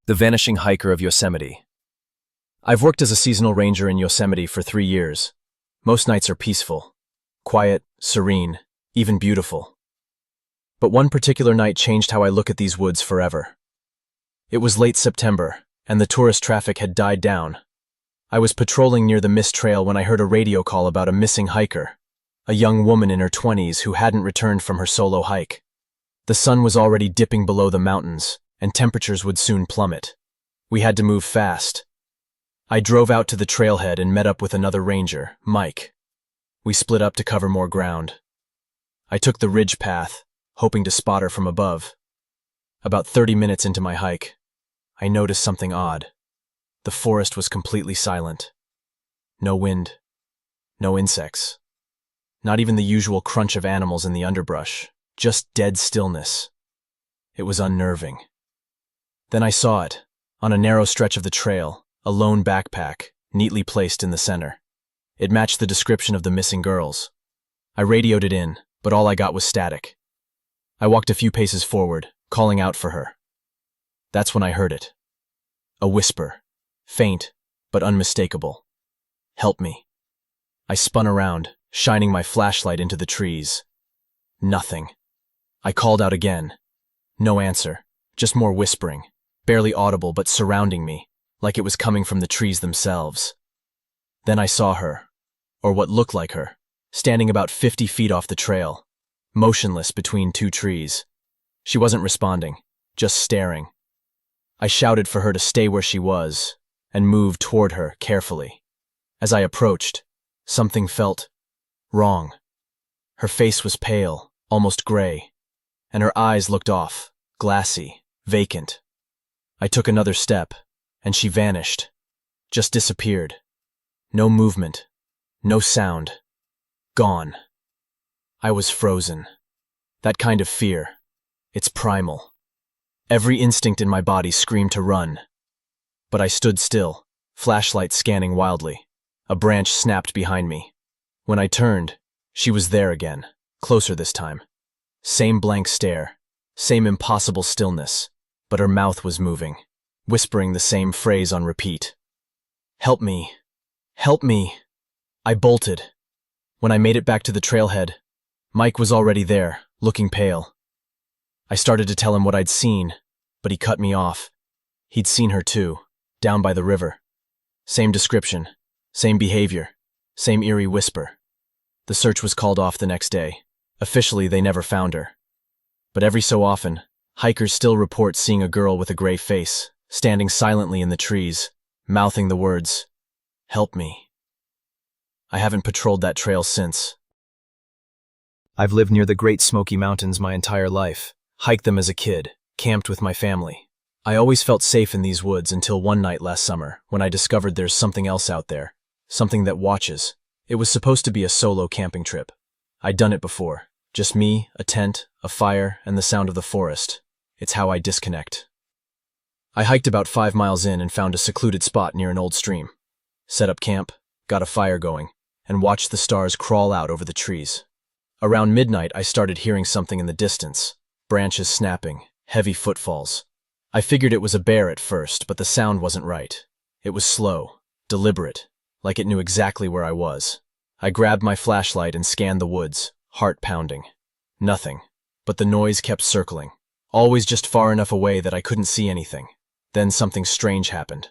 The Vanishing Hiker of Yosemite. I've worked as a seasonal ranger in Yosemite for 3 years. Most nights are peaceful, quiet, serene, even beautiful. But one particular night changed how I look at these woods forever. It was late September, and the tourist traffic had died down. I was patrolling near the Mist Trail when I heard a radio call about a missing hiker, a young woman in her 20s who hadn't returned from her solo hike. The sun was already dipping below the mountains, and temperatures would soon plummet. We had to move fast. I drove out to the trailhead and met up with another ranger, Mike. We split up to cover more ground. I took the ridge path, hoping to spot her from above. About 30 minutes into my hike, I noticed something odd. The forest was completely silent. No wind, no insects. Not even the usual crunch of animals in the underbrush, just dead stillness. It was unnerving. Then I saw it, on a narrow stretch of the trail, a lone backpack, neatly placed in the center. It matched the description of the missing girls. I radioed it in, but all I got was static. I walked a few paces forward, calling out for her. That's when I heard it. A whisper, faint, but unmistakable. Help me. I spun around, shining my flashlight into the trees. Nothing. I called out again. No answer, just more whispering, barely audible but surrounding me, like it was coming from the trees themselves. Then I saw her, or what looked like her, standing about 50 feet off the trail, motionless between two trees. She wasn't responding, just staring. I shouted for her to stay where she was, and moved toward her carefully. As I approached, something felt wrong. Her face was pale, almost gray, and her eyes looked off, glassy, vacant. I took another step, and she vanished, just disappeared. No movement, no sound. Gone. I was frozen. That kind of fear. It's primal. Every instinct in my body screamed to run. But I stood still, flashlight scanning wildly. A branch snapped behind me. When I turned, she was there again, closer this time. Same blank stare, same impossible stillness, but her mouth was moving, whispering the same phrase on repeat. Help me. Help me. I bolted. When I made it back to the trailhead, Mike was already there, looking pale. I started to tell him what I'd seen, but he cut me off. He'd seen her too, down by the river. Same description, same behavior, same eerie whisper. The search was called off the next day. Officially, they never found her. But every so often, hikers still report seeing a girl with a gray face, standing silently in the trees, mouthing the words, "Help me." I haven't patrolled that trail since. I've lived near the Great Smoky Mountains my entire life, hiked them as a kid, camped with my family. I always felt safe in these woods until one night last summer, when I discovered there's something else out there, something that watches. It was supposed to be a solo camping trip. I'd done it before. Just me, a tent, a fire, and the sound of the forest. It's how I disconnect. I hiked about 5 miles in and found a secluded spot near an old stream. Set up camp, got a fire going, and watched the stars crawl out over the trees. Around midnight, I started hearing something in the distance. Branches snapping, heavy footfalls. I figured it was a bear at first, but the sound wasn't right. It was slow, deliberate, like it knew exactly where I was. I grabbed my flashlight and scanned the woods, heart pounding. Nothing, but the noise kept circling, always just far enough away that I couldn't see anything. Then something strange happened.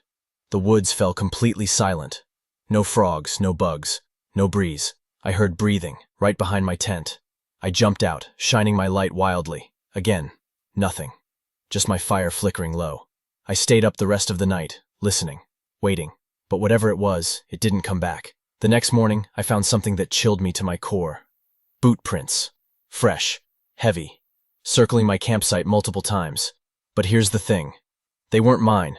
The woods fell completely silent. No frogs, no bugs, no breeze. I heard breathing, right behind my tent. I jumped out, shining my light wildly. Again, nothing. Just my fire flickering low. I stayed up the rest of the night, listening, waiting. But whatever it was, it didn't come back. The next morning, I found something that chilled me to my core. Boot prints. Fresh. Heavy. Circling my campsite multiple times. But here's the thing. They weren't mine.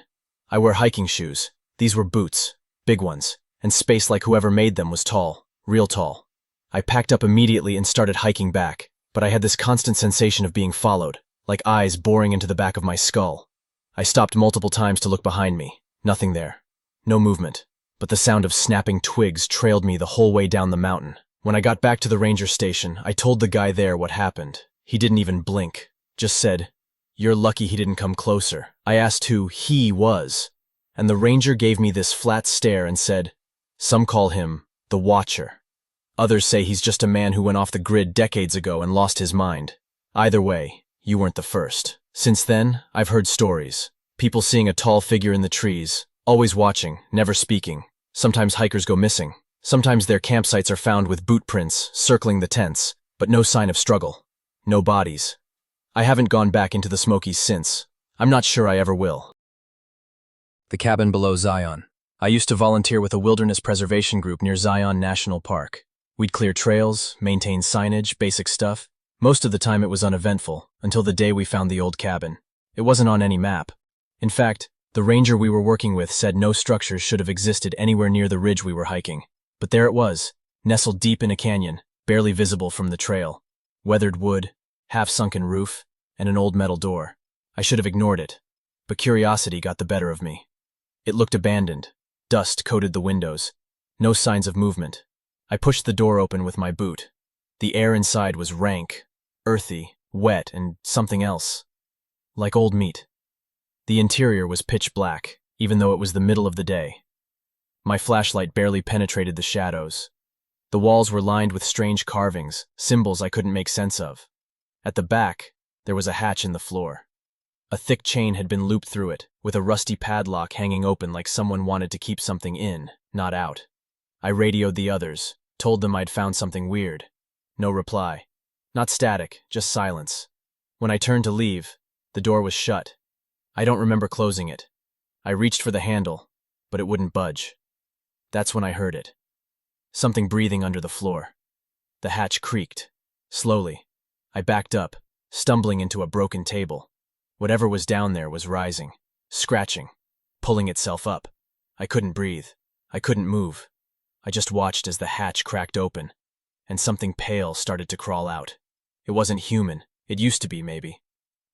I wear hiking shoes. These were boots. Big ones. And space like whoever made them was tall. Real tall. I packed up immediately and started hiking back. But I had this constant sensation of being followed, like eyes boring into the back of my skull. I stopped multiple times to look behind me. Nothing there. No movement. But the sound of snapping twigs trailed me the whole way down the mountain. When I got back to the ranger station, I told the guy there what happened. He didn't even blink. Just said, You're lucky he didn't come closer. I asked who he was, and the ranger gave me this flat stare and said, some call him the Watcher. Others say he's just a man who went off the grid decades ago and lost his mind. Either way, you weren't the first. Since then, I've heard stories. People seeing a tall figure in the trees, always watching, never speaking. Sometimes hikers go missing. Sometimes their campsites are found with boot prints circling the tents, but no sign of struggle. No bodies. I haven't gone back into the Smokies since. I'm not sure I ever will. The cabin below Zion. I used to volunteer with a wilderness preservation group near Zion National Park. We'd clear trails, maintain signage, basic stuff. Most of the time it was uneventful, until the day we found the old cabin. It wasn't on any map. In fact, the ranger we were working with said no structures should have existed anywhere near the ridge we were hiking. But there it was, nestled deep in a canyon, barely visible from the trail. Weathered wood, half-sunken roof, and an old metal door. I should have ignored it, but curiosity got the better of me. It looked abandoned. Dust coated the windows. No signs of movement. I pushed the door open with my boot. The air inside was rank, earthy, wet, and something else. Like old meat. The interior was pitch black, even though it was the middle of the day. My flashlight barely penetrated the shadows. The walls were lined with strange carvings, symbols I couldn't make sense of. At the back, there was a hatch in the floor. A thick chain had been looped through it, with a rusty padlock hanging open like someone wanted to keep something in, not out. I radioed the others, told them I'd found something weird. No reply. Not static, just silence. When I turned to leave, the door was shut. I don't remember closing it. I reached for the handle, but it wouldn't budge. That's when I heard it. Something breathing under the floor. The hatch creaked. Slowly. I backed up, stumbling into a broken table. Whatever was down there was rising, scratching, pulling itself up. I couldn't breathe. I couldn't move. I just watched as the hatch cracked open, and something pale started to crawl out. It wasn't human. It used to be, maybe.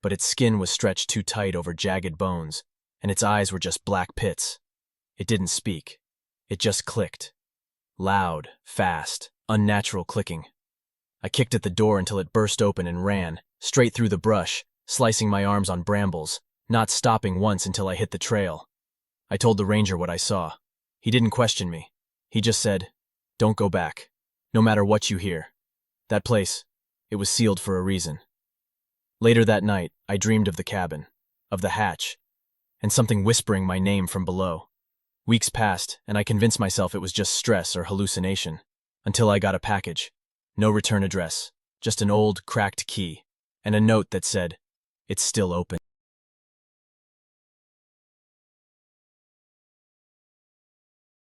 But its skin was stretched too tight over jagged bones, and its eyes were just black pits. It didn't speak. It just clicked. Loud, fast, unnatural clicking. I kicked at the door until it burst open and ran, straight through the brush, slicing my arms on brambles, not stopping once until I hit the trail. I told the ranger what I saw. He didn't question me. He just said, "Don't go back. No matter what you hear. That place, it was sealed for a reason." Later that night, I dreamed of the cabin, of the hatch, and something whispering my name from below. Weeks passed, and I convinced myself it was just stress or hallucination, until I got a package. No return address, just an old, cracked key, and a note that said, "It's still open."